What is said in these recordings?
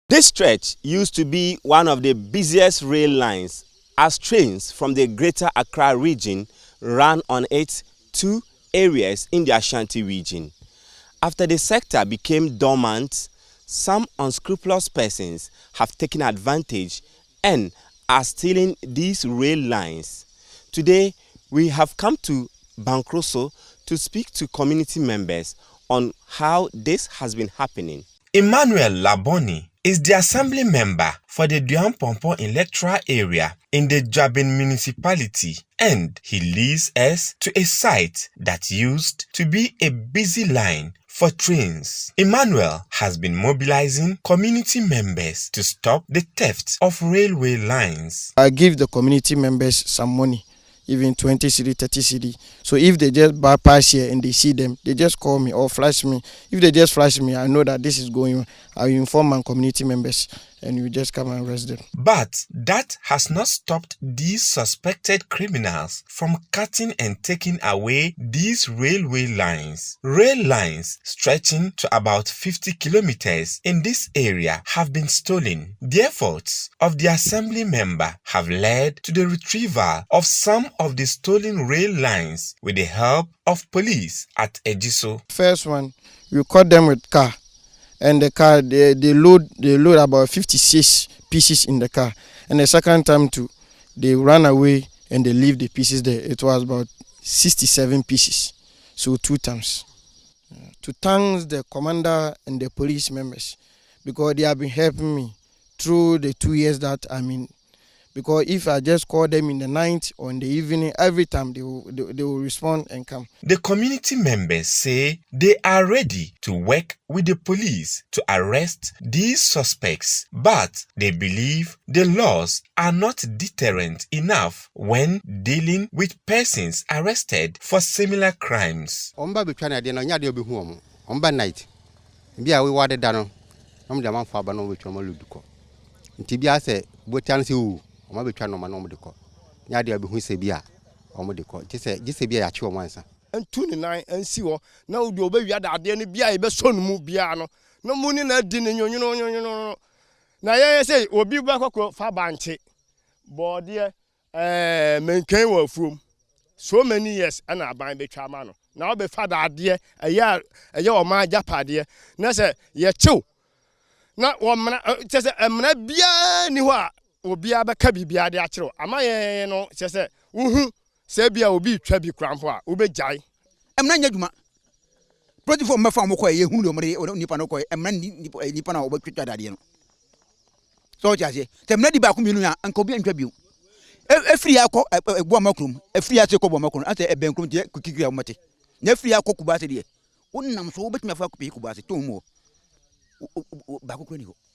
This stretch used to be one of the busiest rail lines as trains from the Greater Accra region ran on it to areas in the Ashanti region. After the sector became dormant, some unscrupulous persons have taken advantage and are stealing these rail lines. Today, we have come to Bankroso to speak to community members on how this has been happening. Emmanuel Laboni is the assembly member for the Duampompon electoral area in the Jabin municipality, and he leads us to a site that used to be a busy line for trains. Emmanuel has been mobilizing community members to stop the theft of railway lines. I give the community members some money, even 20 cedi, 30 cedi. So if they just bypass here and they see them, they just call me or flash me. If they just flash me, I know that this is going on. I will inform my community members and you just come and arrest them. But that has not stopped these suspected criminals from cutting and taking away these railway lines. Rail lines stretching to about 50 kilometers in this area have been stolen. The efforts of the assembly member have led to the retrieval of some of the stolen rail lines with the help of police at Ejiso. First one, we caught them with car. And the car, they load about 56 pieces in the car. And the second time too, they ran away and they leave the pieces there. It was about 67 pieces. So 2 times. To thank the commander and the police members because they have been helping me through the 2 years that I'm in. Because if I just call them in the night or in the evening, every time they will respond and come. The community members say they are ready to work with the police to arrest these suspects, but they believe the laws are not deterrent enough when dealing with persons arrested for similar crimes. And 29 and see what now do obey at the end be a son mubiano. No money not dinner, you know. Now, I say, will be back for banche. But dear, maintain well from so many years and I buy the chamano. Now be father dear, a year my japa dear. Now say, ye two. Not 1 minute, just a minute be anywhere. Obi abaka bibia de akiro amaye no chese uhu se bia obi twa bi krampo a obejai emna nyaduma project for mefa moko ye hu no nipa no ko emna nipa na obetwa dade no so jaje temna di ba ko minu ya anka obi antwa biu efiri akọ egbo makrum efiri ase ko bo makrum ase ebenkrum je kukiki amate na efiri akọ kubase de wonnam so obetuma fa ko kubase to mo.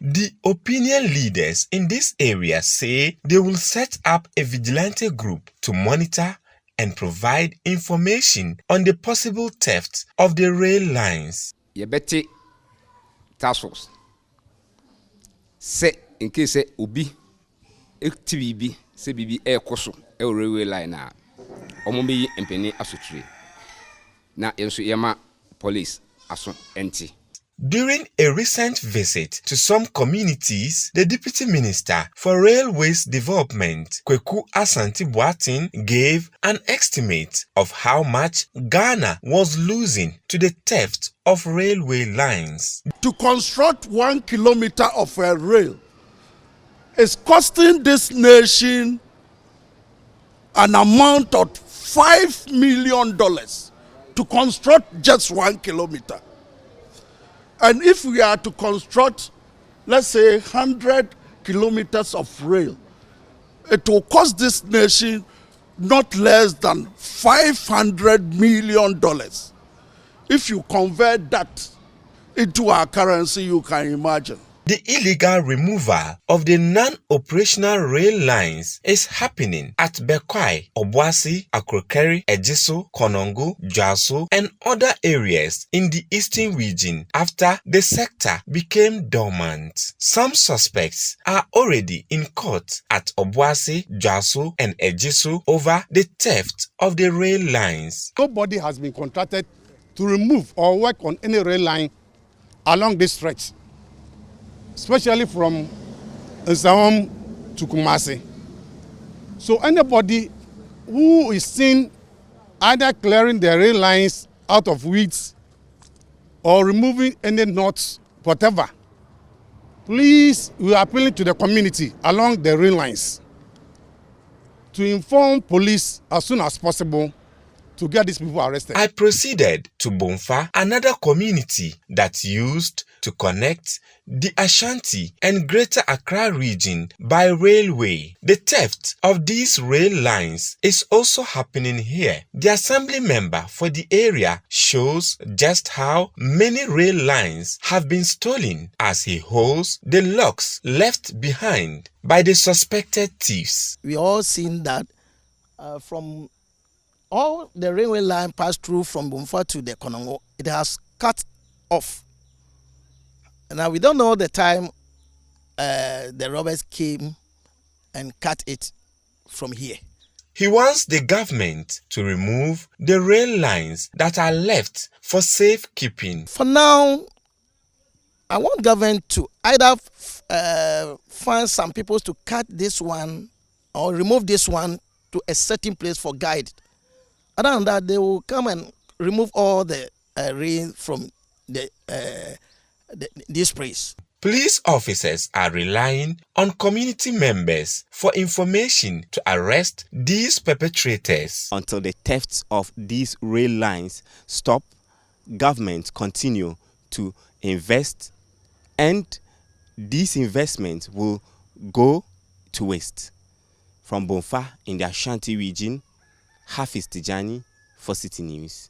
The opinion leaders in this area say they will set up a vigilante group to monitor and provide information on the possible theft of the rail lines. Yebete task force. Say in case obi TVB say bibi ekoso e railway line a omomeyi empeni asotire. Na enso yema police aso enti. During a recent visit to some communities, the Deputy Minister for Railways Development, Kweku Ashanti gave an estimate of how much Ghana was losing to the theft of railway lines. To construct 1 kilometer of a rail is costing this nation an amount of $5 million to construct just 1 kilometer. And if we are to construct, let's say, 100 kilometers of rail, it will cost this nation not less than $500 million. If you convert that into our currency, you can imagine. The illegal removal of the non-operational rail lines is happening at Bekwai, Obuasi, Akrokeri, Ejiso, Konongo, Jaso, and other areas in the eastern region after the sector became dormant. Some suspects are already in court at Obuasi, Jaso, and Ejiso over the theft of the rail lines. Nobody has been contracted to remove or work on any rail line along this stretch. especially from Nsawam to Kumasi. So anybody who is seen either clearing the rail lines out of weeds or removing any knots, whatever, please, we are appealing to the community along the rail lines to inform police as soon as possible to get these people arrested. I proceeded to Bomfa, another community that's used to connect the Ashanti and Greater Accra region by railway. The theft of these rail lines is also happening here. The assembly member for the area shows just how many rail lines have been stolen as he holds the locks left behind by the suspected thieves. We all seen that from all the railway line passed through from Bomfa to the Konongo, it has cut off. Now we don't know the time the robbers came and cut it from here. He wants the government to remove the rail lines that are left for safekeeping. For now, I want government to either find some people to cut this one or remove this one to a certain place for guide. Other than that, they will come and remove all the rain from this place. Police officers are relying on community members for information to arrest these perpetrators. Until the thefts of these rail lines stop, governments continue to invest, and these investments will go to waste. From Bomfa in the Ashanti region, Hafiz Tijani for Citi News.